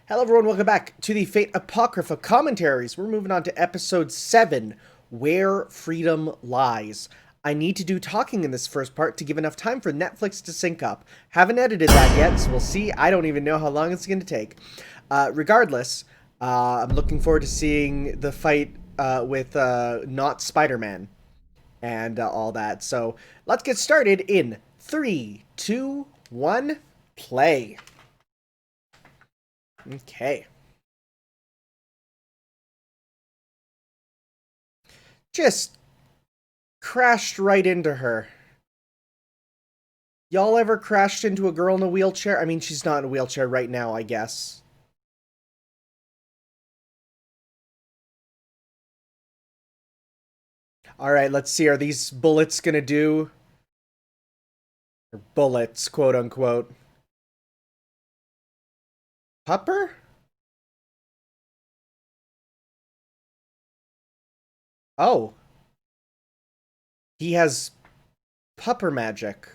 Hello everyone, welcome back to the Fate Apocrypha commentaries. We're moving on to episode 7, Where Freedom Lies. I need to do talking in this first part to give enough time for Netflix to sync up. Haven't edited that yet, so we'll see. I don't even know how long it's going to take. Regardless, I'm looking forward to seeing the fight with not Spider-Man and all that. So let's get started in 3, 2, 1, play. Okay. Just crashed right into her. Y'all ever crashed into a girl in a wheelchair? I mean, she's not in a wheelchair right now, I guess. Alright, let's see. Are these bullets gonna do? Or bullets, quote unquote. Pupper? Oh. He has pupper magic.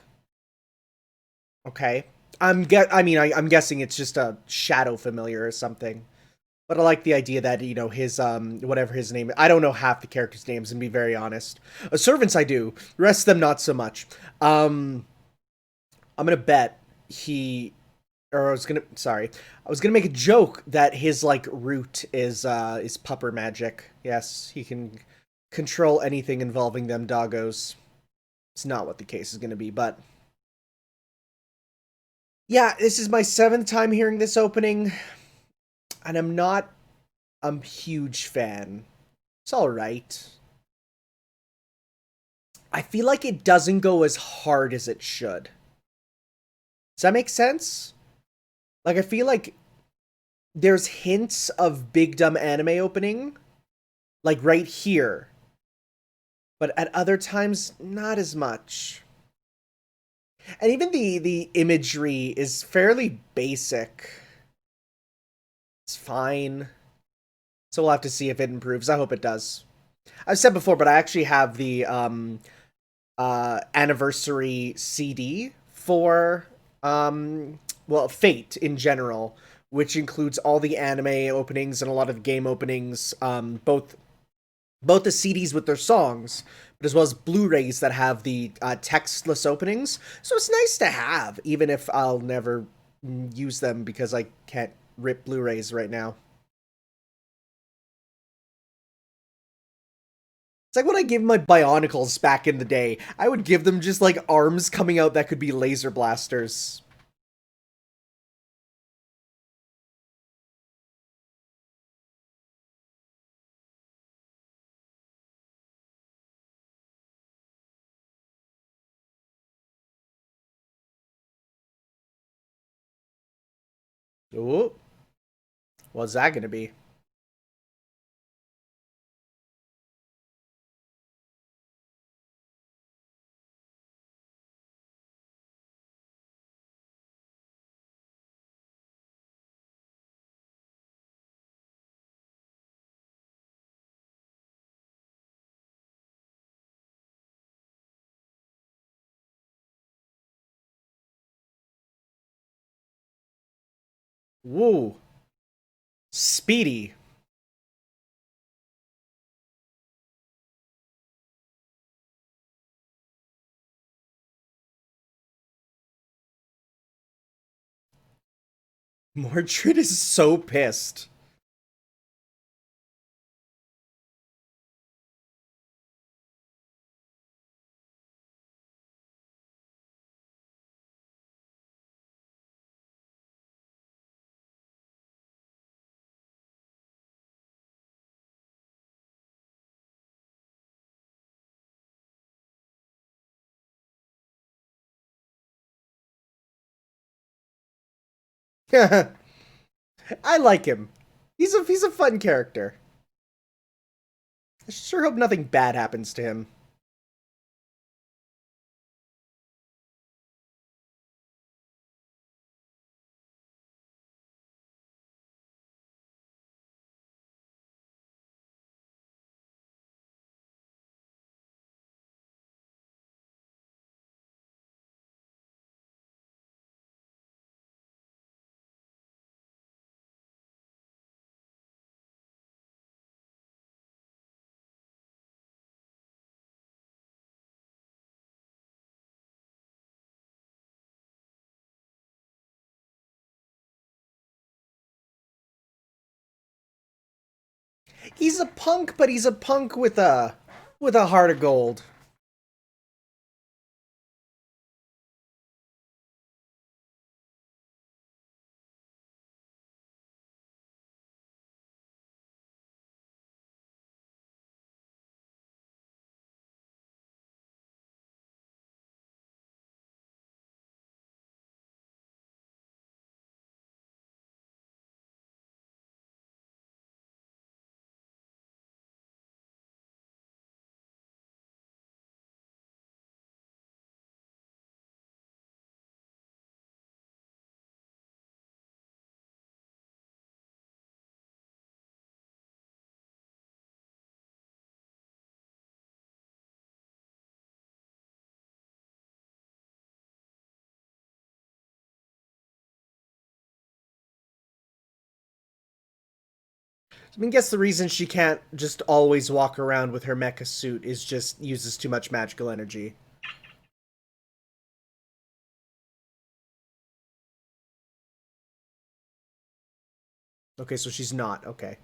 Okay. I'm guessing it's just a shadow familiar or something. But I like the idea that, his, whatever his name is. I don't know half the characters' names, and be very honest. Servants I do. The rest of them not so much. I'm gonna bet he, or I was gonna make a joke that his, like, root is pupper magic. Yes, he can control anything involving them doggos. It's not what the case is gonna be, but... Yeah, this is my 7th time hearing this opening, and I'm not a huge fan. It's alright. I feel like it doesn't go as hard as it should. Does that make sense? Like, I feel like there's hints of big dumb anime opening, like right here, but at other times, not as much. And even the imagery is fairly basic. It's fine. So we'll have to see if it improves. I hope it does. I've said before, but I actually have the anniversary CD for well, Fate in general, which includes all the anime openings and a lot of game openings, both the CDs with their songs, but as well as Blu-rays that have the textless openings. So it's nice to have, even if I'll never use them because I can't rip Blu-rays right now. It's like when I gave my Bionicles back in the day. I would give them just like arms coming out that could be laser blasters. Ooh, what's that gonna be? Woo, speedy. Mordred is so pissed. I like him. He's a fun character. I sure hope nothing bad happens to him. He's a punk, but he's a punk with a heart of gold. I mean, guess the reason she can't just always walk around with her mecha suit is just uses too much magical energy. Okay, so she's not. Okay.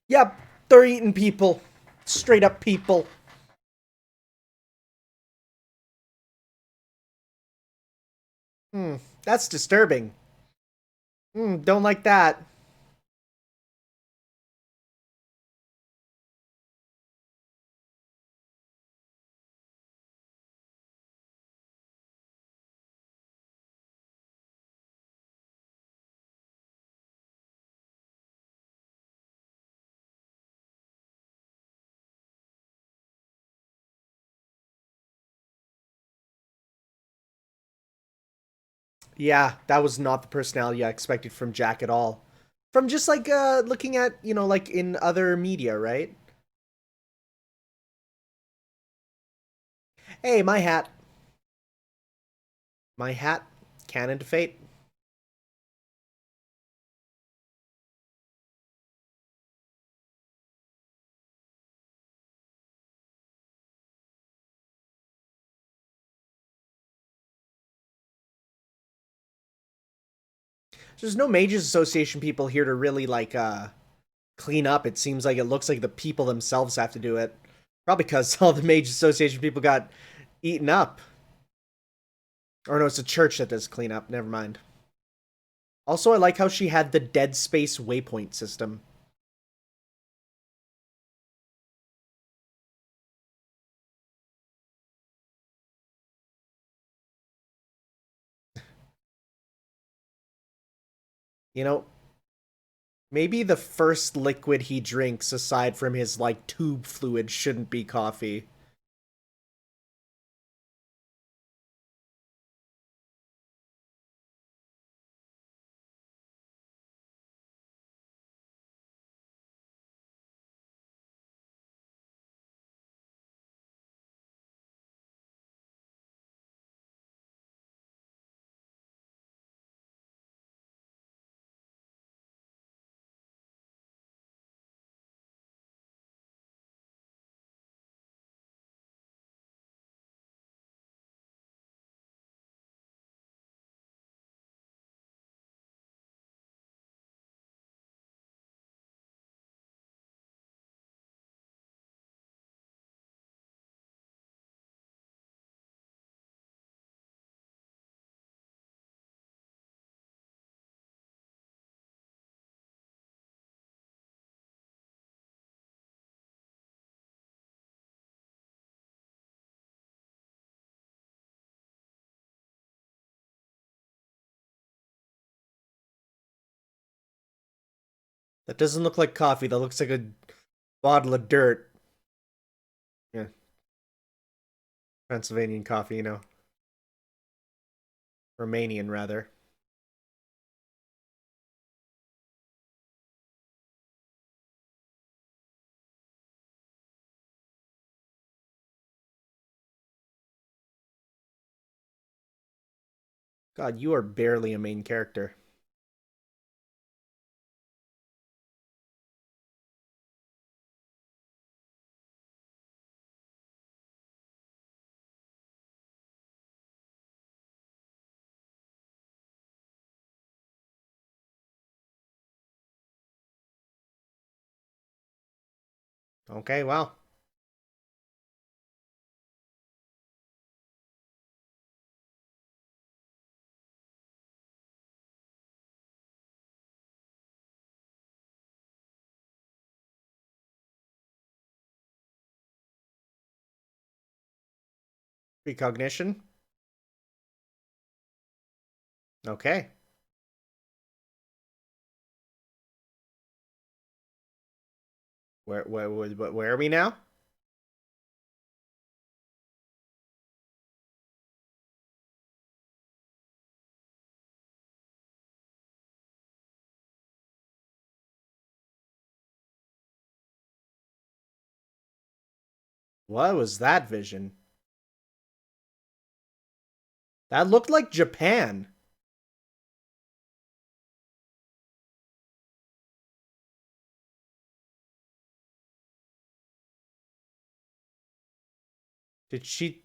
Yep, they're eating people. Straight up people. Hmm, that's disturbing. Hmm, don't like that. Yeah, that was not the personality I expected from Jack at all. From just like looking at, like in other media, right? Hey, my hat. My hat. Canon to fate. There's no Mages Association people here to really like clean up. It seems like it looks like the people themselves have to do it. Probably because all the Mages Association people got eaten up. Or no, it's a church that does clean up. Never mind. Also, I like how she had the dead space waypoint system. You know, maybe the first liquid he drinks aside from his like tube fluid shouldn't be coffee. That doesn't look like coffee. That looks like a bottle of dirt. Yeah, Pennsylvanian coffee, Romanian rather. God, you are barely a main character. Okay, well. Precognition. Okay. Where are we now? What was that vision? That looked like Japan. Did she...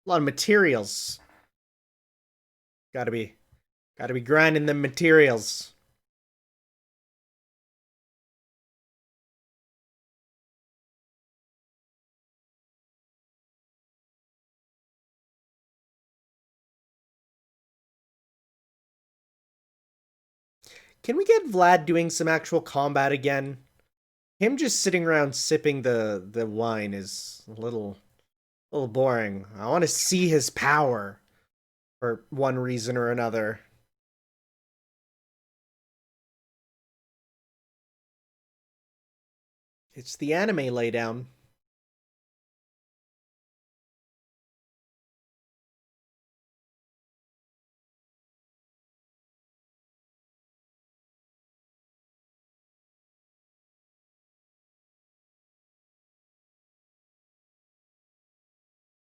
A lot of materials. Gotta be... Gotta be grinding the materials. Can we get Vlad doing some actual combat again? Him just sitting around sipping the wine is a little boring. I want to see his power for one reason or another. It's the anime laydown.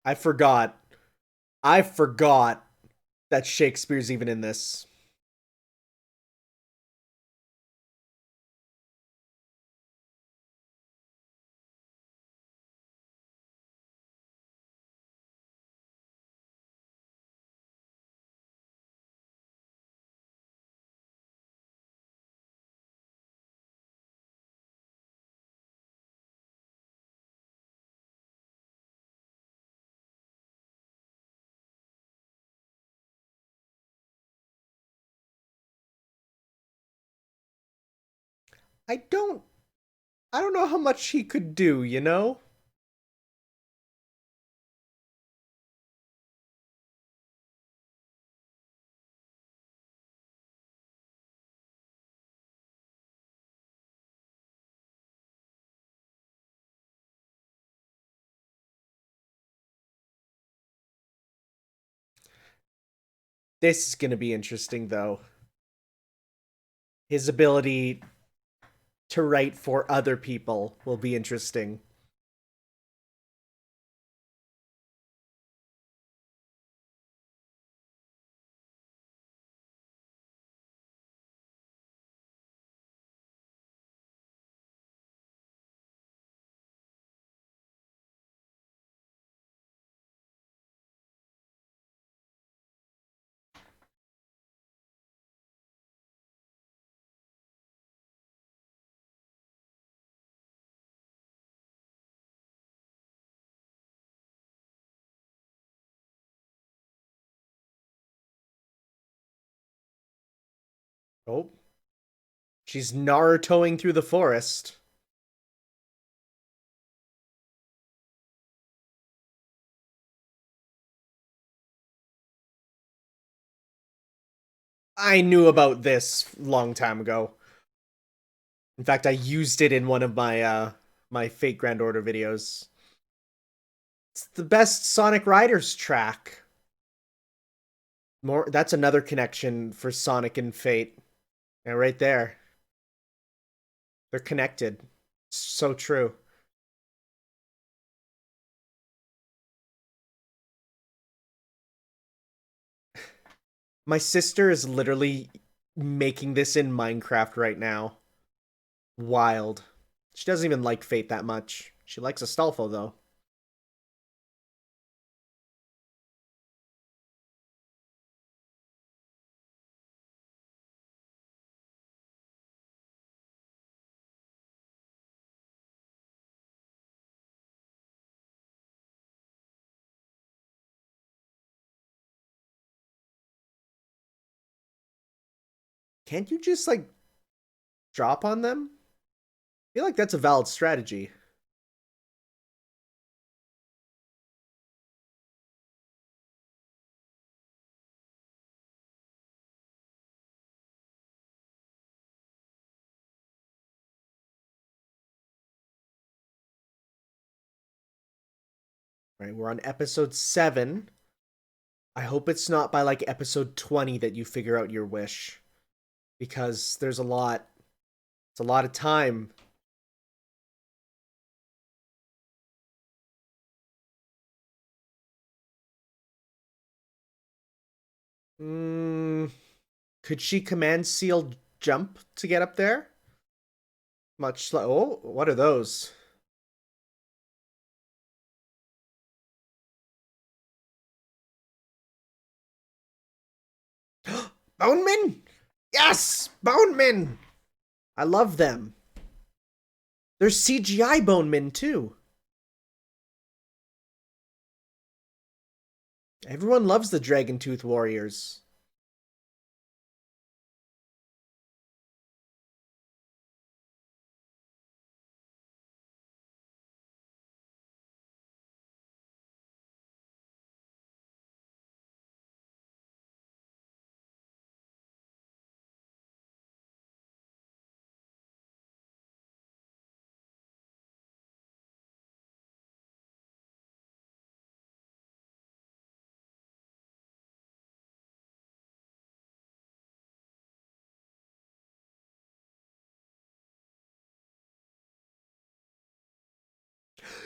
I forgot. I forgot that Shakespeare's even in this. I don't I don't know how much he could do, you know? This is going to be interesting though. His ability to write for other people will be interesting. Oh, she's Narutoing through the forest. I knew about this long time ago. In fact, I used it in one of my my Fate Grand Order videos. It's the best Sonic Riders track. More. That's another connection for Sonic and Fate. Yeah, right there. They're connected. So true. My sister is literally making this in Minecraft right now. Wild. She doesn't even like Fate that much. She likes Astolfo though. Can't you just like drop on them? I feel like that's a valid strategy. Right, we're on episode 7. I hope it's not by like episode 20 that you figure out your wish. Because there's a lot. It's a lot of time. Mm, could she command seal jump to get up there? Much like. Oh, what are those? Bonemen? Yes! Bonemen! I love them. There's CGI Bonemen too. Everyone loves the Dragon Tooth Warriors.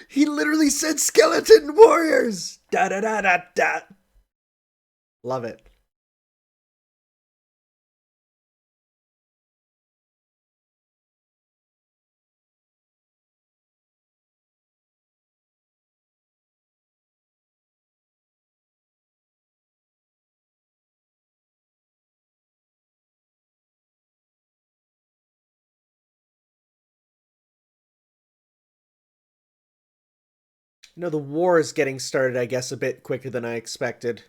He literally said skeleton warriors. Da da da da da. Love it. You know, the war is getting started, I guess, a bit quicker than I expected.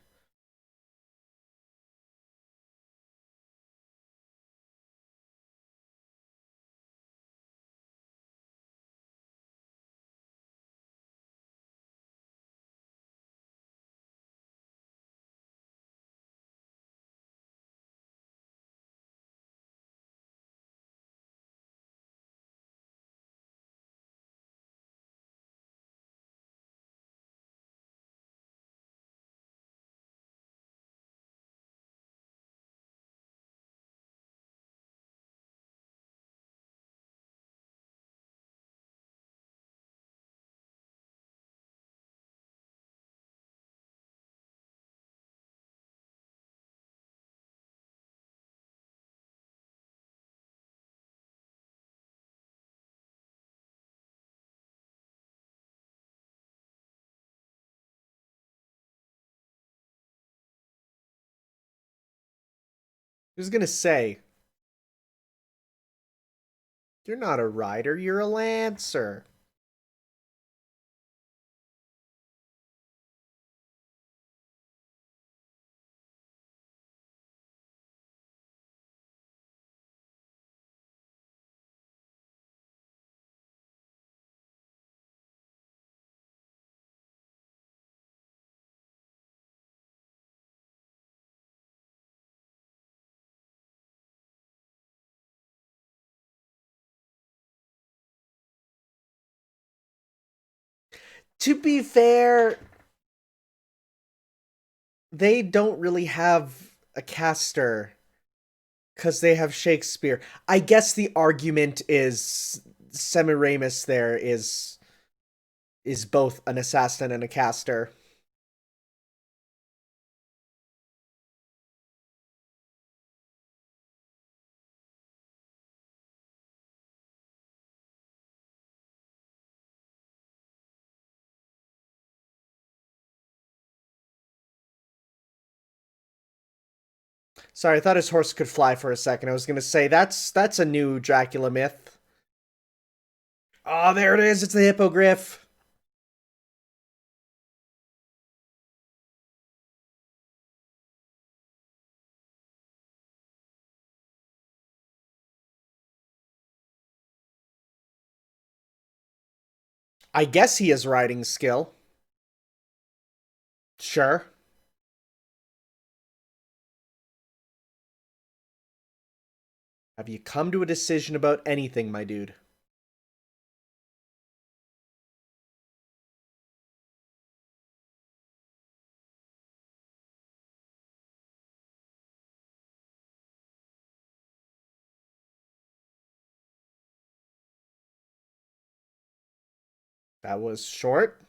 I was gonna say, you're not a rider, you're a lancer. To be fair, they don't really have a caster because they have Shakespeare. I guess the argument is Semiramis there is both an assassin and a caster. Sorry, I thought his horse could fly for a second. I was gonna say that's a new Dracula myth. Oh, there it is. It's the hippogriff. I guess he has riding skill. Sure. Have you come to a decision about anything, my dude? That was short.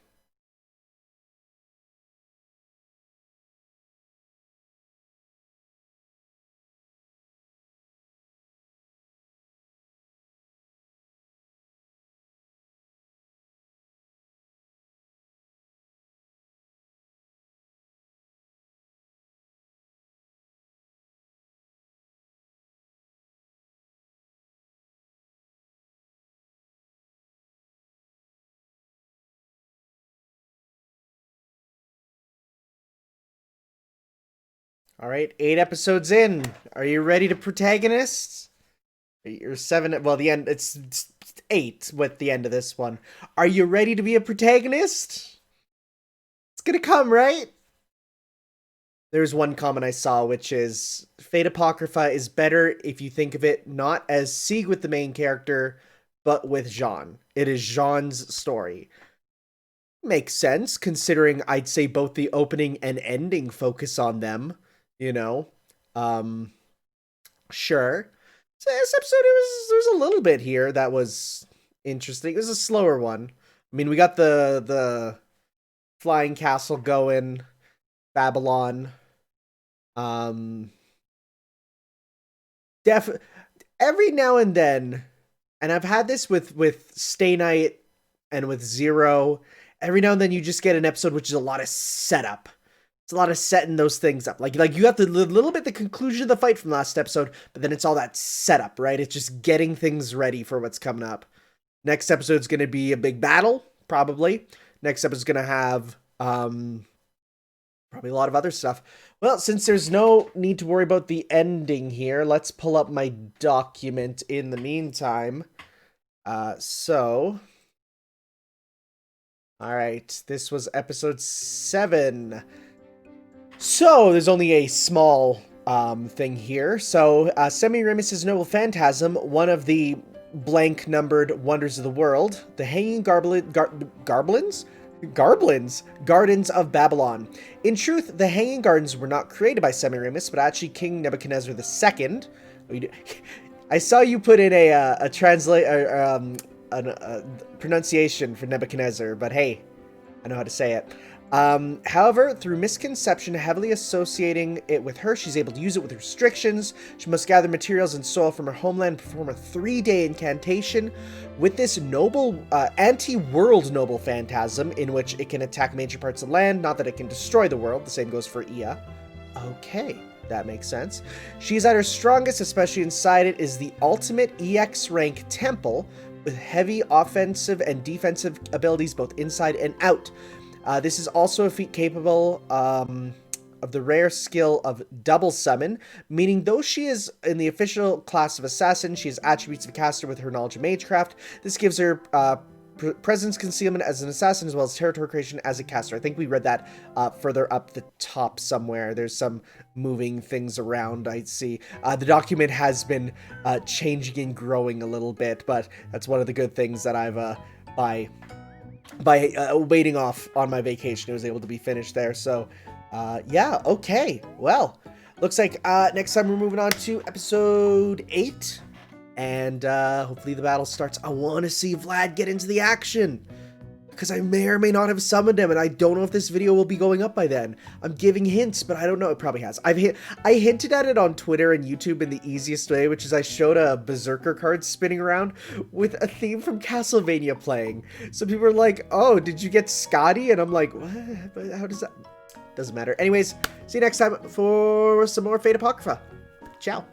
All right, 8 episodes in. Are you ready to protagonist? You're seven. Well, the end. It's eight with the end of this one. Are you ready to be a protagonist? It's gonna come, right? There's one comment I saw, which is Fate Apocrypha is better if you think of it not as Sieg with the main character, but with Jean. It is Jean's story. Makes sense, considering I'd say both the opening and ending focus on them, you know? Um, sure. So this episode, there's a little bit here that was interesting. It was a slower one. I mean, we got the flying castle going, Babylon. Um, def every now and then, and I've had this with Stay Night and with Zero. Every now and then, you just get an episode which is a lot of setup. It's a lot of setting those things up. Like you got the little bit the conclusion of the fight from last episode, but then it's all that setup, right? It's just getting things ready for what's coming up. Next episode's going to be a big battle, probably. Next episode's going to have probably a lot of other stuff. Well, since there's no need to worry about the ending here, let's pull up my document in the meantime. All right, this was episode 7. So, there's only a small thing here. So, Semiramis' noble phantasm, one of the blank numbered wonders of the world, the hanging Gardens of Babylon. In truth, the Hanging Gardens were not created by Semiramis, but actually King Nebuchadnezzar II. I saw you put in a pronunciation for Nebuchadnezzar, but hey, I know how to say it. However, through misconception, heavily associating it with her, she's able to use it with restrictions. She must gather materials and soil from her homeland and perform a 3-day incantation with this noble, anti-world noble phantasm, in which it can attack major parts of land, not that it can destroy the world. The same goes for Ea. Okay, that makes sense. She's at her strongest, especially inside it, is the ultimate EX rank temple, with heavy offensive and defensive abilities both inside and out. This is also a feat capable of the rare skill of double summon, meaning though she is in the official class of assassin, she has attributes of caster with her knowledge of magecraft. This gives her presence concealment as an assassin as well as territory creation as a caster. I think we read that further up the top somewhere. There's some moving things around I see. The document has been changing and growing a little bit, but that's one of the good things that I've by by waiting off on my vacation. It was able to be finished there. So, yeah, okay. Well, looks like next time we're moving on to episode 8. And hopefully the battle starts. I want to see Vlad get into the action, because I may or may not have summoned him, and I don't know if this video will be going up by then. I'm giving hints, but I don't know. It probably has. I hinted at it on Twitter and YouTube in the easiest way, which is I showed a Berserker card spinning around with a theme from Castlevania playing. So people are like, oh, did you get Scotty? And I'm like, what? But how does that... Doesn't matter. Anyways, see you next time for some more Fate Apocrypha. Ciao.